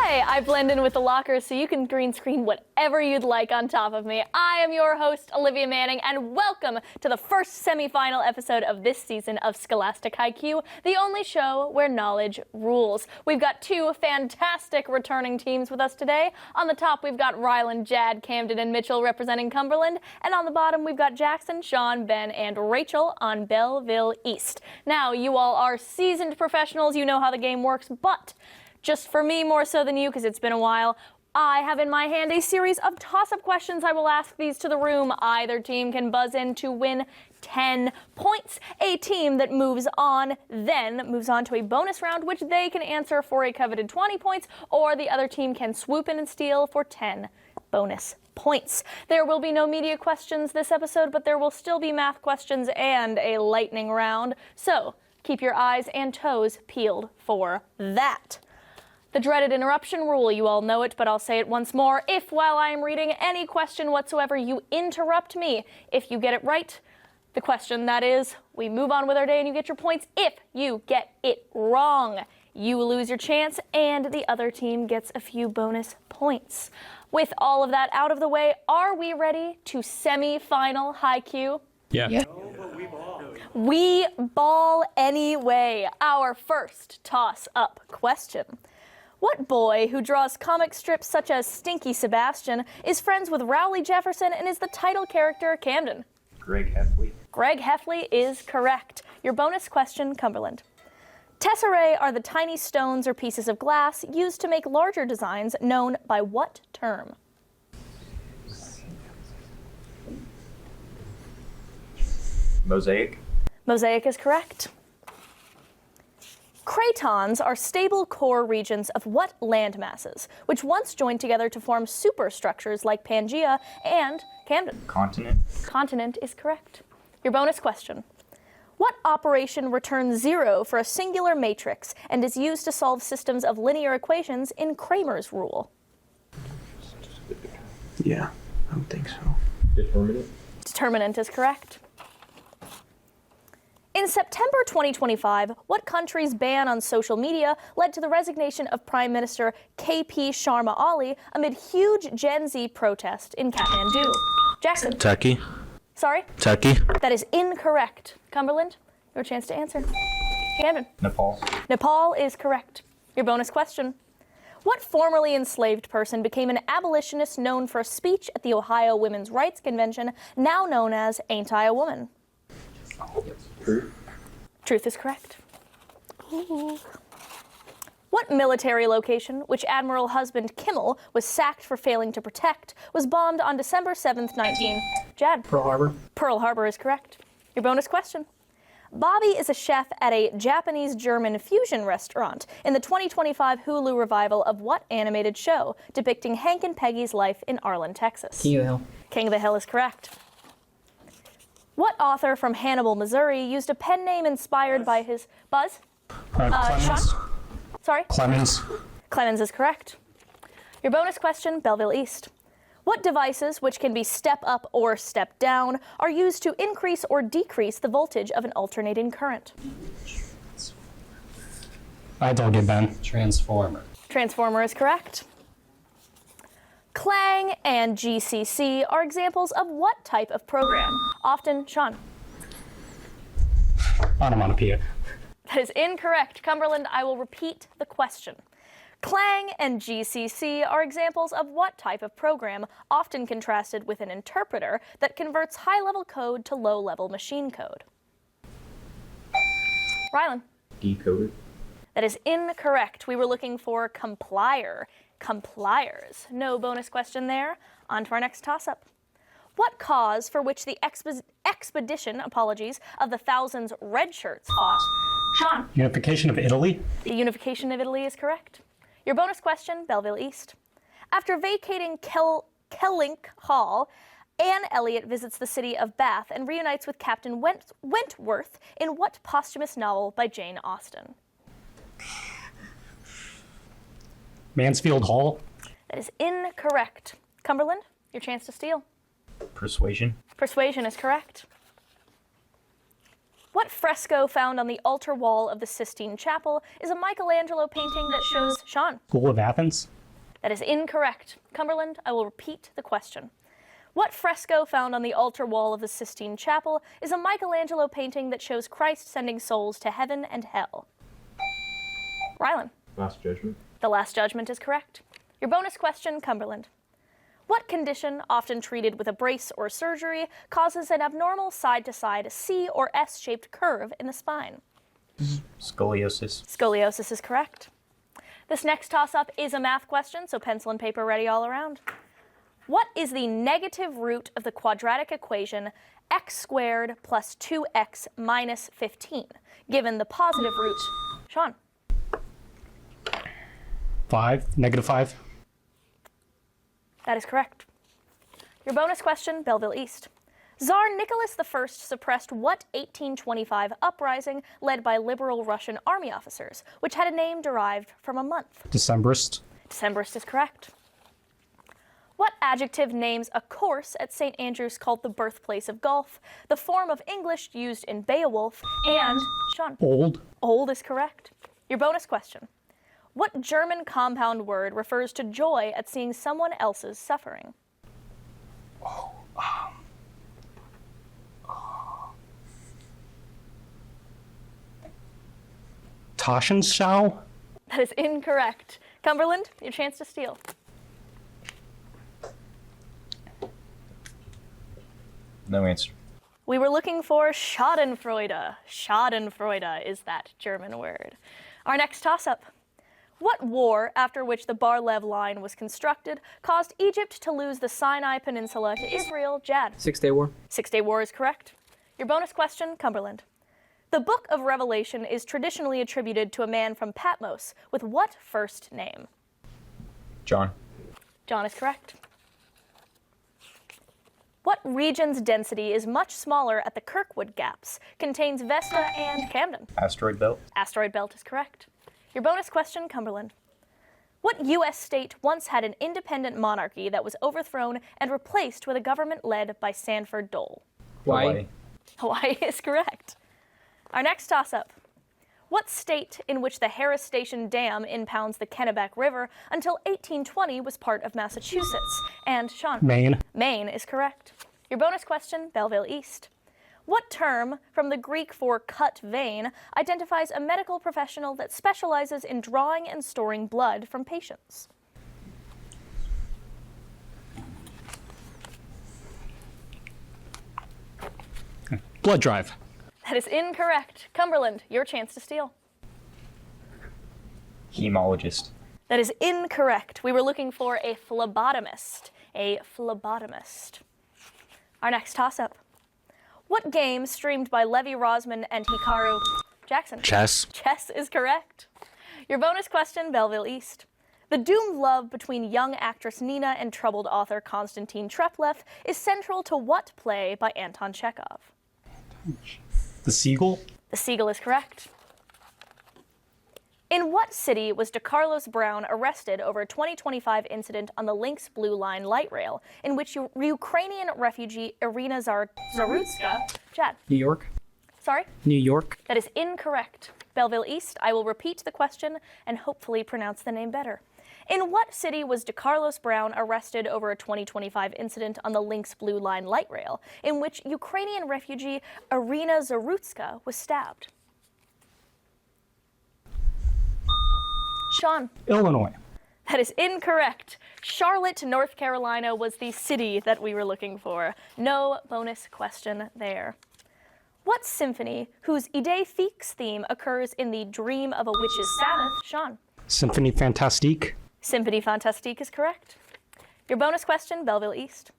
Hi, I blend in with the lockers so you can green screen whatever you'd like on top of me. I am your host, Olivia Manning, and welcome to the first semifinal episode of this season of Scholastic Hi Q, the only show where knowledge rules. We've got two fantastic returning teams with us today. On the top, we've got Rylan, Jad, Camden, and Mitchell representing Cumberland, and on the bottom, we've got Jackson, Sean, Ben, and Rachel on Belleville East. Now, you all are seasoned professionals, you know how the game works, but just for me more so than you, because it's been a while, I have in my hand a series of toss-up questions. I will ask these to the room. Either team can buzz in to win 10 points. A team that moves on then moves on to a bonus round, which they can answer for a coveted 20 points, or the other team can swoop in and steal for 10 bonus points. There will be no media questions this episode, but there will still be math questions and a lightning round. So keep your eyes and toes peeled for that. The dreaded interruption rule, you all know it, but I'll say it once more. If while I am reading any question whatsoever you interrupt me, if you get it right, the question that is, we move on with our day and you get your points. If you get it wrong, you lose your chance and the other team gets a few bonus points. With all of that out of the way, are we ready to semi-final Hi Q? Yeah. No, but We ball anyway. Our first toss-up question. What boy who draws comic strips such as Stinky Sebastian is friends with Rowley Jefferson and is the title character Camden? Greg Heffley. Greg Heffley is correct. Your bonus question, Cumberland. Tesserae are the tiny stones or pieces of glass used to make larger designs known by what term? Mosaic. Mosaic is correct. Cratons are stable core regions of what land masses, which once joined together to form superstructures like Pangea and Camden? Continent. Continent is correct. Your bonus question. What operation returns 0 for a singular matrix and is used to solve systems of linear equations in Cramer's rule? Yeah, I don't think so. Determinant. Determinant is correct. In September 2025, what country's ban on social media led to the resignation of Prime Minister KP Sharma Ali amid huge Gen Z protest in Kathmandu? Jackson. Turkey. Sorry? Turkey. That is incorrect. Cumberland, your chance to answer. Camden. Nepal. Nepal is correct. Your bonus question. What formerly enslaved person became an abolitionist known for a speech at the Ohio Women's Rights Convention, now known as Ain't I a Woman? Truth. Truth is correct. Ooh. What military location, which Admiral Husband Kimmel was sacked for failing to protect, was bombed on December 7th, 19... Jad. Pearl Harbor. Pearl Harbor is correct. Your bonus question. Bobby is a chef at a Japanese-German fusion restaurant in the 2025 Hulu revival of what animated show depicting Hank and Peggy's life in Arlen, Texas? King of the Hill. King of the Hill is correct. What author from Hannibal, Missouri used a pen name inspired by his... Buzz? Clemens. Sean? Sorry? Clemens. Clemens is correct. Your bonus question, Belleville East. What devices, which can be step up or step down, are used to increase or decrease the voltage of an alternating current? I don't get Ben. Transformer. Transformer is correct. Clang and GCC are examples of what type of program? Often, Sean. Onomatopoeia. That is incorrect. Cumberland, I will repeat the question. Clang and GCC are examples of what type of program, often contrasted with an interpreter that converts high-level code to low-level machine code? Rylan. Decoder. That is incorrect. We were looking for complier. Compliers. No bonus question there. On to our next toss-up. What cause for which the expedition, of the thousands red shirts fought? Sean. Unification of Italy. The unification of Italy is correct. Your bonus question, Belleville East. After vacating Kellink Hall, Anne Elliot visits the city of Bath and reunites with Captain Wentworth in what posthumous novel by Jane Austen? Mansfield Hall. That is incorrect. Cumberland, your chance to steal. Persuasion. Persuasion is correct. What fresco found on the altar wall of the Sistine Chapel is a Michelangelo painting that shows Sean? School of Athens. That is incorrect. Cumberland, I will repeat the question. What fresco found on the altar wall of the Sistine Chapel is a Michelangelo painting that shows Christ sending souls to heaven and hell? Rylan. Last Judgment. The Last Judgment is correct. Your bonus question, Cumberland. What condition, often treated with a brace or surgery, causes an abnormal side-to-side C or S-shaped curve in the spine? Scoliosis. Scoliosis is correct. This next toss-up is a math question, so pencil and paper ready all around. What is the negative root of the quadratic equation x squared plus 2x minus 15, given the positive root? Sean. 5, -5. That is correct. Your bonus question, Belleville East. Tsar Nicholas I suppressed what 1825 uprising led by liberal Russian army officers, which had a name derived from a month? Decemberist. Decemberist is correct. What adjective names a course at St. Andrews called the birthplace of golf, the form of English used in Beowulf, and Sean? Old. Old is correct. Your bonus question. What German compound word refers to joy at seeing someone else's suffering? Taschenschau. That is incorrect. Cumberland, your chance to steal. No answer. We were looking for Schadenfreude. Schadenfreude is that German word. Our next toss-up. What war, after which the Bar-Lev line was constructed, caused Egypt to lose the Sinai Peninsula to Israel? Jad. 6-Day War. Six-Day War is correct. Your bonus question, Cumberland. The Book of Revelation is traditionally attributed to a man from Patmos with what first name? John. John is correct. What region's density is much smaller at the Kirkwood Gaps, contains Vesta and Camden? Asteroid Belt. Asteroid Belt is correct. Your bonus question, Cumberland. What U.S. state once had an independent monarchy that was overthrown and replaced with a government led by Sanford Dole? Hawaii. Hawaii is correct. Our next toss-up. What state in which the Harris Station Dam impounds the Kennebec River until 1820 was part of Massachusetts? And Sean? Maine. Maine is correct. Your bonus question, Belleville East. What term, from the Greek for cut vein, identifies a medical professional that specializes in drawing and storing blood from patients? Blood drive. That is incorrect. Cumberland, your chance to steal. Hemologist. That is incorrect. We were looking for a phlebotomist. A phlebotomist. Our next toss-up. What game streamed by Levi Rosman and Hikaru Jackson? Chess. Chess is correct. Your bonus question, Belleville East. The doomed love between young actress Nina and troubled author Konstantin Treplev is central to what play by Anton Chekhov? The Seagull. The Seagull is correct. In what city was DeCarlos Brown arrested over a 2025 incident on the Lynx Blue Line light rail, in which Ukrainian refugee Irina Zarutska... Chad. New York. Sorry? New York. That is incorrect. Belleville East, I will repeat the question and hopefully pronounce the name better. In what city was DeCarlos Brown arrested over a 2025 incident on the Lynx Blue Line light rail, in which Ukrainian refugee Irina Zarutska was stabbed? Sean. Illinois. That is incorrect. Charlotte, North Carolina was the city that we were looking for. No bonus question there. What symphony, whose Idée Fixe theme occurs in the Dream of a Witch's Sabbath? Sean. Symphony Fantastique. Symphony Fantastique is correct. Your bonus question, Belleville East.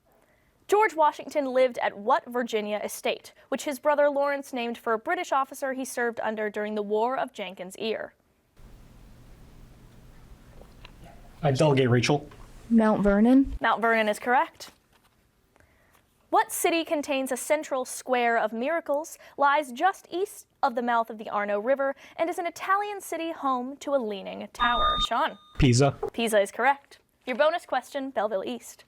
George Washington lived at what Virginia estate, which his brother Lawrence named for a British officer he served under during the War of Jenkins' Ear? I delegate Rachel. Mount Vernon. Mount Vernon is correct. What city contains a central square of miracles, lies just east of the mouth of the Arno River, and is an Italian city home to a leaning tower? Sean. Pisa. Pisa is correct. Your bonus question, Belleville East.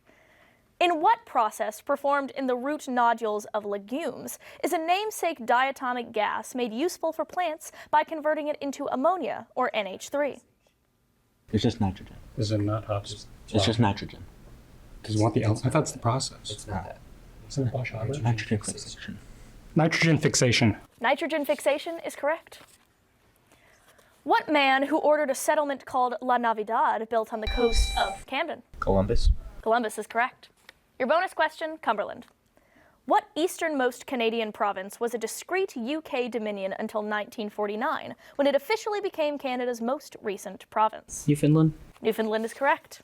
In what process performed in the root nodules of legumes is a namesake diatomic gas made useful for plants by converting it into ammonia, or NH3? It's just nitrogen. Is it not hot? It's just nitrogen. Does it want the L? I thought it's the process. It's not that. Isn't it Bosch Haber? Nitrogen fixation. Nitrogen fixation. Nitrogen fixation is correct. What man who ordered a settlement called La Navidad built on the coast of Camden? Columbus. Columbus is correct. Your bonus question, Cumberland. What easternmost Canadian province was a discrete UK dominion until 1949, when it officially became Canada's most recent province? Newfoundland? Newfoundland is correct.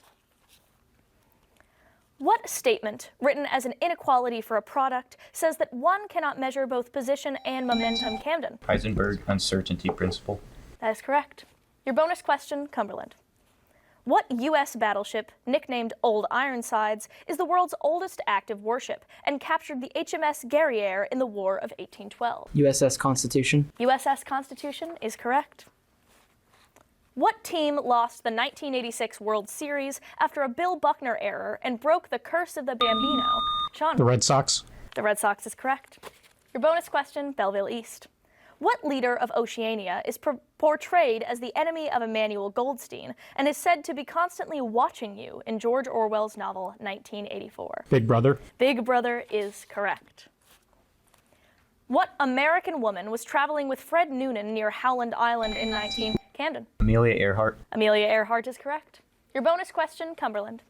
What statement, written as an inequality for a product, says that one cannot measure both position and momentum, Camden? Heisenberg uncertainty principle. That is correct. Your bonus question, Cumberland. What U.S. battleship, nicknamed Old Ironsides, is the world's oldest active warship and captured the HMS Guerriere in the War of 1812? USS Constitution? USS Constitution is correct. What team lost the 1986 World Series after a Bill Buckner error and broke the curse of the Bambino? Sean? The Red Sox. The Red Sox is correct. Your bonus question, Belleville East. What leader of Oceania is portrayed as the enemy of Emmanuel Goldstein and is said to be constantly watching you in George Orwell's novel 1984? Big Brother. Big Brother is correct. What American woman was traveling with Fred Noonan near Howland Island in Camden? Amelia Earhart. Amelia Earhart is correct. Your bonus question, Cumberland.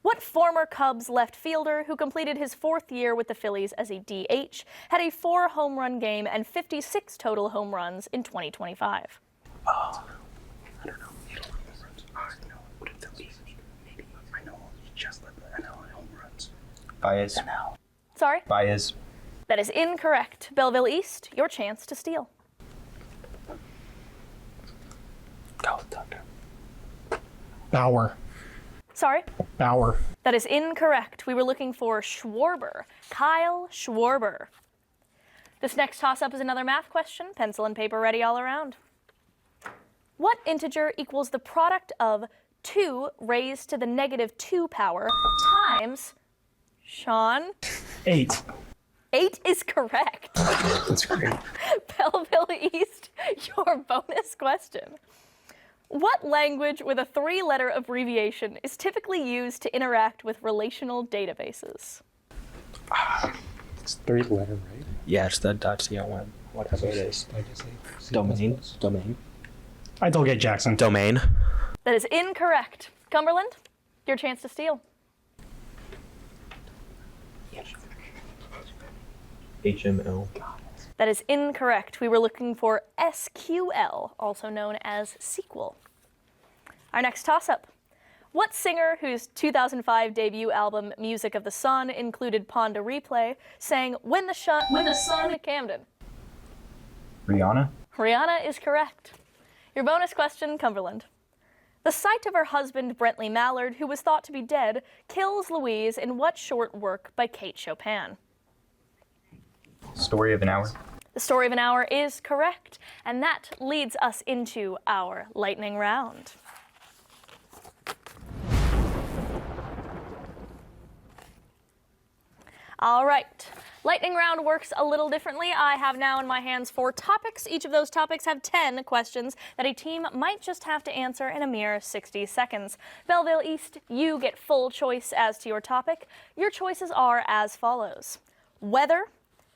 What former Cubs left fielder who completed his fourth year with the Phillies as a DH had a 4-home run game and 56 total home runs in 2025? I don't know. I know. What if they'll be? Maybe. I know. Just let the NL home runs. Baez. NL. Sorry? Baez. That is incorrect. Belleville East, your chance to steal. Go, Tucker. Bauer. Sorry? Bauer. That is incorrect. We were looking for Schwarber. Kyle Schwarber. This next toss-up is another math question. Pencil and paper ready all around. What integer equals the product of 2 raised to the negative 2 power times, Sean? 8. 8 is correct. That's great. Belleville East, your bonus question. What language with a 3-letter abbreviation is typically used to interact with relational databases? It's 3-letter, right? Yeah, it's the .com. Whatever it is. Domain. Domain. I don't get Jackson. Domain. That is incorrect. Cumberland, your chance to steal. HML. That is incorrect. We were looking for SQL, also known as SQL. Our next toss-up. What singer, whose 2005 debut album Music of the Sun included Pond to Replay, sang When the Sun Camden? Rihanna. Rihanna is correct. Your bonus question, Cumberland. The sight of her husband, Brentley Mallard, who was thought to be dead, kills Louise in what short work by Kate Chopin? Story of an Hour. The Story of an Hour is correct, and that leads us into our lightning round. All right. Lightning round works a little differently. I have now in my hands 4 topics. Each of those topics have 10 questions that a team might just have to answer in a mere 60 seconds. Belleville East, you get full choice as to your topic. Your choices are as follows: weather,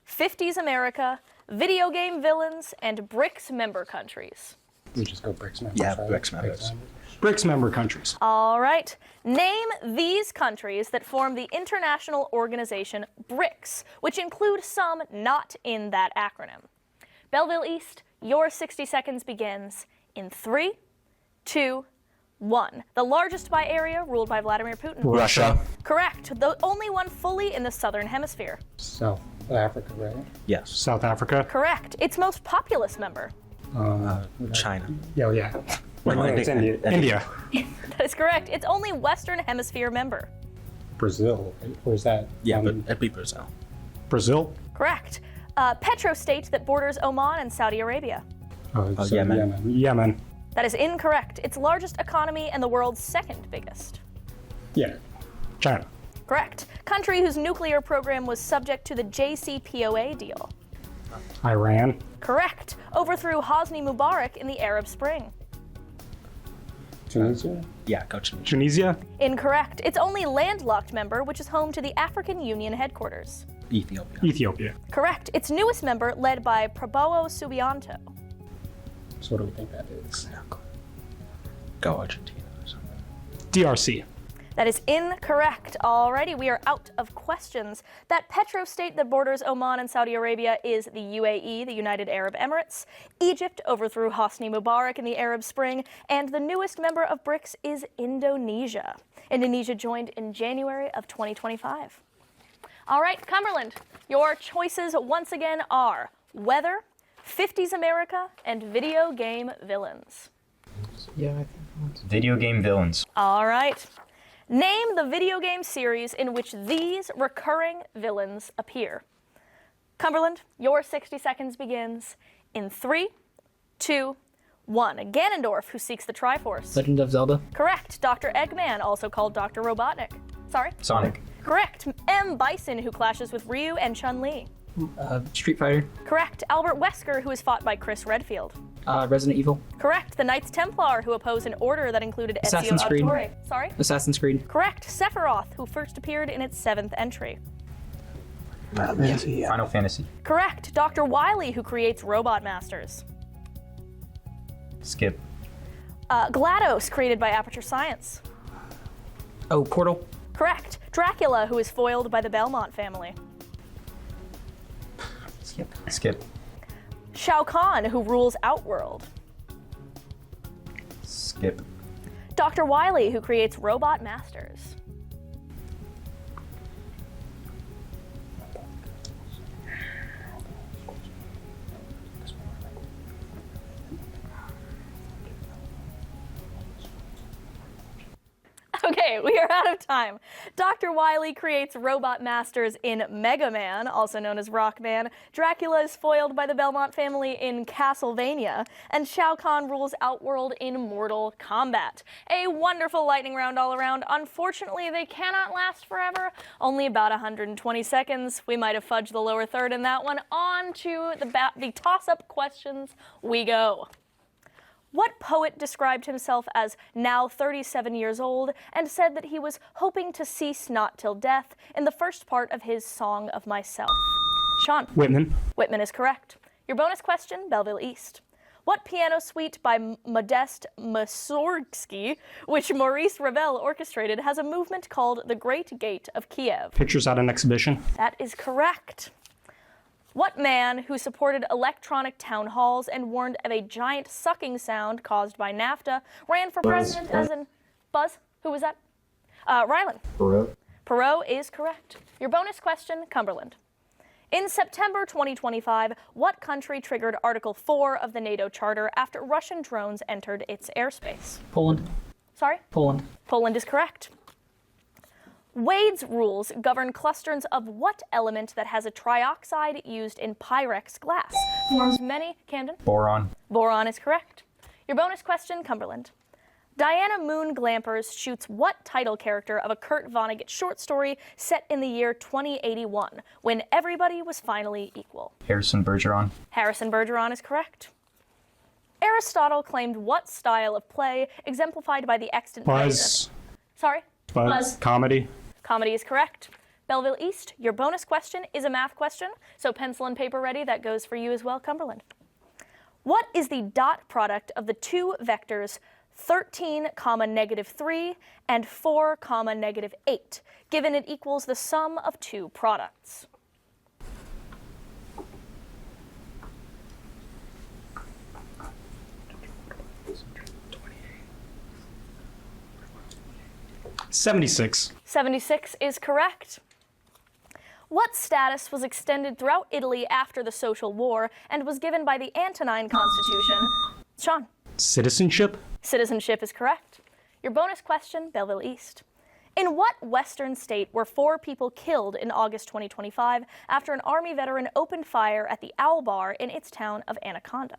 50s America, video game villains, and BRICS member countries. We just go BRICS members. Yeah, right? BRICS members. BRICS member countries. All right. Name these countries that form the international organization BRICS, which include some not in that acronym. Belleville East, your 60 seconds begins in 3, 2, 1. The largest by area, ruled by Vladimir Putin. Russia. Correct. The only one fully in the southern hemisphere. South Africa, right? Yes. South Africa. Correct. Its most populous member. China. Yeah, yeah. No, It's India. India. That is correct. Its only western hemisphere member. Brazil. Right? Or is that? Yeah, but it'd be Brazil. Brazil. Correct. Petrostate that borders Oman and Saudi Arabia. It's, Yemen. Yemen. That is incorrect. Its largest economy and the world's second biggest. Yeah. China. Correct. Country whose nuclear program was subject to the JCPOA deal. Iran. Correct. Overthrew Hosni Mubarak in the Arab Spring. Tunisia? Yeah, go Tunisia. Tunisia? Incorrect. Its only landlocked member, which is home to the African Union headquarters. Ethiopia. Ethiopia. Correct. Its newest member, led by Prabowo Subianto. So what do we think that is? Go Argentina or something. DRC. That is incorrect. Alrighty, we are out of questions. That petrostate that borders Oman and Saudi Arabia is the UAE, the United Arab Emirates. Egypt overthrew Hosni Mubarak in the Arab Spring, and the newest member of BRICS is Indonesia. Indonesia joined in January of 2025. All right, Cumberland, your choices once again are weather, 50s America, and video game villains. Yeah, I think Video game villains. All right. Name the video game series in which these recurring villains appear. Cumberland, your 60 seconds begins in 3, 2, 1. Ganondorf, who seeks the Triforce. Legend of Zelda. Correct. Dr. Eggman, also called Dr. Robotnik. Sorry? Sonic. Correct. M. Bison, who clashes with Ryu and Chun-Li. Street Fighter. Correct. Albert Wesker, who is fought by Chris Redfield. Resident Evil. Correct. The Knights Templar, who oppose an order that included Ezio Assassin's Creed. Auditore. Sorry? Assassin's Creed. Correct. Sephiroth, who first appeared in its 7th entry. Final Fantasy. Correct. Dr. Wily, who creates Robot Masters. Skip. GLaDOS, created by Aperture Science. Oh, Portal. Correct. Dracula, who is foiled by the Belmont family. Skip. Shao Kahn, who rules Outworld. Skip. Dr. Wily, who creates Robot Masters. Okay, we are out of time. Dr. Wily creates Robot Masters in Mega Man, also known as Rockman. Dracula is foiled by the Belmont family in Castlevania. And Shao Kahn rules Outworld in Mortal Kombat. A wonderful lightning round all around. Unfortunately, they cannot last forever. Only about 120 seconds. We might have fudged the lower third in that one. On to the toss-up questions we go. What poet described himself as now 37 years old and said that he was hoping to cease not till death in the first part of his Song of Myself? Sean. Whitman. Whitman is correct. Your bonus question, Belleville East. What piano suite by Modest Mussorgsky, which Maurice Ravel orchestrated, has a movement called The Great Gate of Kiev? Pictures at an exhibition. That is correct. What man who supported electronic town halls and warned of a giant sucking sound caused by NAFTA ran for president as an... Buzz? Who was that? Rylan. Perot is correct. Your bonus question, Cumberland. In September 2025, what country triggered Article 4 of the NATO Charter after Russian drones entered its airspace? Poland. Sorry? Poland. Poland is correct. Wade's rules govern clusters of what element that has a trioxide used in Pyrex glass? Forms many... Camden? Boron. Boron is correct. Your bonus question, Cumberland. Diana Moon Glampers shoots what title character of a Kurt Vonnegut short story set in the year 2081, when everybody was finally equal? Harrison Bergeron. Harrison Bergeron is correct. Aristotle claimed what style of play exemplified by the extant... Buzz. Sorry? Buzz. Comedy. Comedy is correct. Belleville East, your bonus question is a math question, so pencil and paper ready. That goes for you as well, Cumberland. What is the dot product of the two vectors 13, -3 and 4, -8, given it equals the sum of two products? $76. 76 is correct. What status was extended throughout Italy after the Social War and was given by the Antonine Constitution? Sean. Citizenship. Citizenship is correct. Your bonus question, Belleville East. In what western state were 4 people killed in August 2025 after an Army veteran opened fire at the Owl Bar in its town of Anaconda?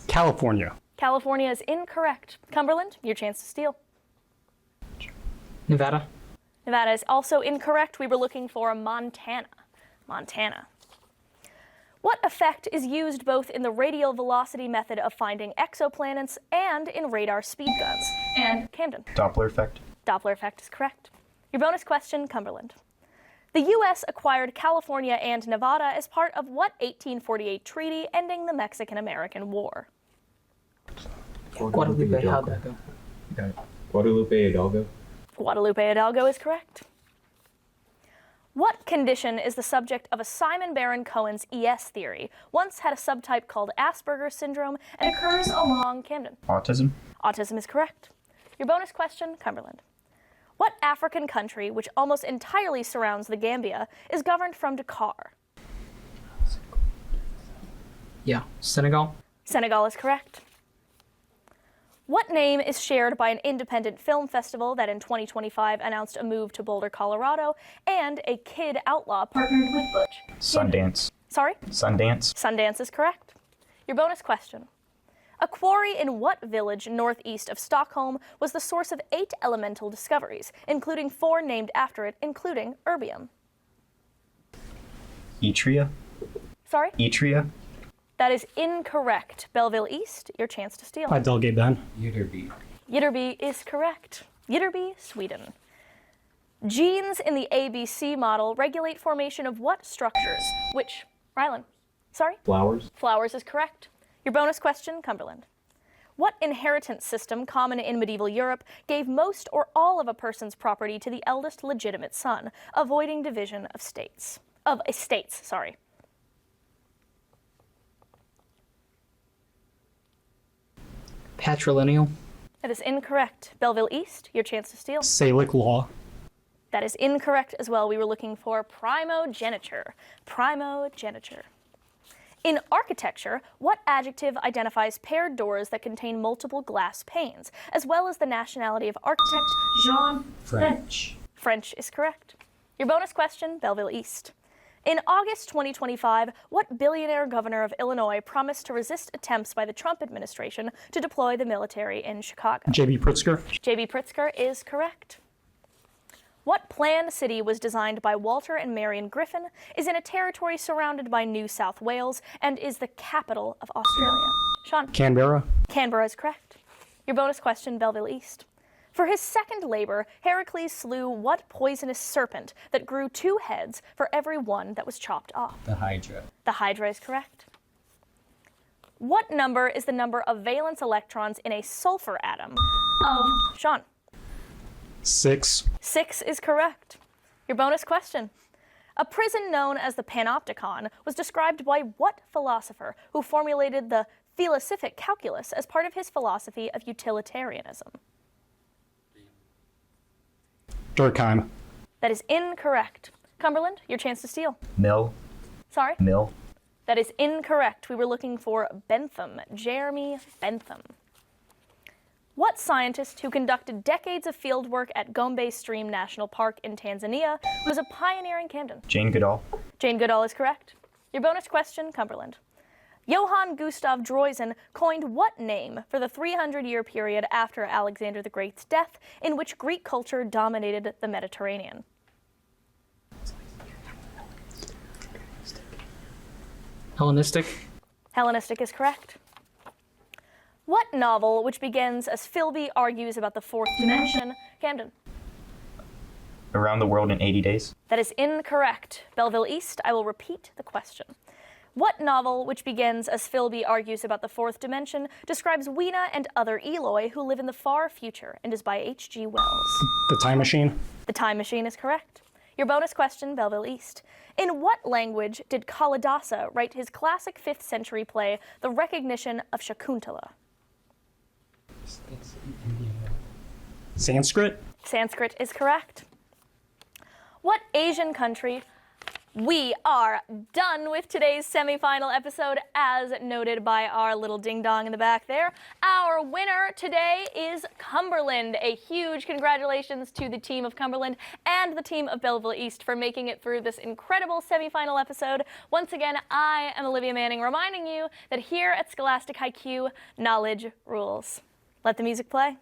California. California is incorrect. Cumberland, your chance to steal. Nevada. Nevada is also incorrect. We were looking for Montana. Montana. What effect is used both in the radial velocity method of finding exoplanets and in radar speed guns? And Camden. Doppler effect. Doppler effect is correct. Your bonus question, Cumberland. The U.S. acquired California and Nevada as part of what 1848 treaty ending the Mexican-American War? Guadalupe, how'd that go? Got it. Guadalupe Hidalgo. Guadalupe Hidalgo is correct. What condition is the subject of a Simon Baron-Cohen's ES theory, once had a subtype called Asperger's syndrome, and occurs along Camden? Autism. Autism is correct. Your bonus question, Cumberland. What African country, which almost entirely surrounds the Gambia, is governed from Dakar? Yeah. Senegal. Senegal is correct. What name is shared by an independent film festival that in 2025 announced a move to Boulder, Colorado, and a Kid Outlaw partnered with Butch? Sundance. Sorry? Sundance. Sundance is correct. Your bonus question. A quarry in what village northeast of Stockholm was the source of 8 elemental discoveries, including 4 named after it, including erbium? Etria. Sorry? Etria. That is incorrect. Belleville East, your chance to steal. I delegate Ben. Ytterby. Ytterby is correct. Ytterby, Sweden. Genes in the ABC model regulate formation of what structures? Which? Rylan. Sorry? Flowers. Flowers is correct. Your bonus question, Cumberland. What inheritance system, common in medieval Europe, gave most or all of a person's property to the eldest legitimate son, avoiding division of states? Of estates, sorry. Patrilineal. That is incorrect. Belleville East, your chance to steal. Salic law. That is incorrect as well. We were looking for primogeniture. Primogeniture. In architecture, what adjective identifies paired doors that contain multiple glass panes, as well as the nationality of architect Jean French? French is correct. Your bonus question, Belleville East. In August 2025, what billionaire governor of Illinois promised to resist attempts by the Trump administration to deploy the military in Chicago? J.B. Pritzker. J.B. Pritzker is correct. What planned city was designed by Walter and Marion Griffin, is in a territory surrounded by New South Wales, and is the capital of Australia? Sean. Canberra. Canberra is correct. Your bonus question, Belleville East. For his second labor, Heracles slew what poisonous serpent that grew 2 heads for every one that was chopped off? The Hydra. The Hydra is correct. What number is the number of valence electrons in a sulfur atom? Of Sean. 6. 6 is correct. Your bonus question. A prison known as the Panopticon was described by what philosopher who formulated the philosophic calculus as part of his philosophy of utilitarianism? Durkheim. That is incorrect. Cumberland, your chance to steal. Mill. Sorry? Mill. That is incorrect. We were looking for Bentham, Jeremy Bentham. What scientist who conducted decades of fieldwork at Gombe Stream National Park in Tanzania was a pioneer in Camden? Jane Goodall. Jane Goodall is correct. Your bonus question, Cumberland. Johann Gustav Droysen coined what name for the 300-year period after Alexander the Great's death in which Greek culture dominated the Mediterranean? Hellenistic. Hellenistic is correct. What novel, which begins as Philby argues about the 4th dimension? Camden. Around the World in 80 Days. That is incorrect. Belleville East, I will repeat the question. What novel, which begins as Philby argues about the 4th dimension, describes Weena and other Eloi who live in the far future and is by H.G. Wells? The Time Machine. The Time Machine is correct. Your bonus question, Belleville East. In what language did Kalidasa write his classic 5th century play, The Recognition of Shakuntala? Sanskrit. Sanskrit is correct. What Asian country? We are done with today's semifinal episode, as noted by our little ding-dong in the back there. Our winner today is Cumberland. A huge congratulations to the team of Cumberland and the team of Belleville East for making it through this incredible semifinal episode. Once again, I am Olivia Manning, reminding you that here at Scholastic Hi Q, knowledge rules. Let the music play.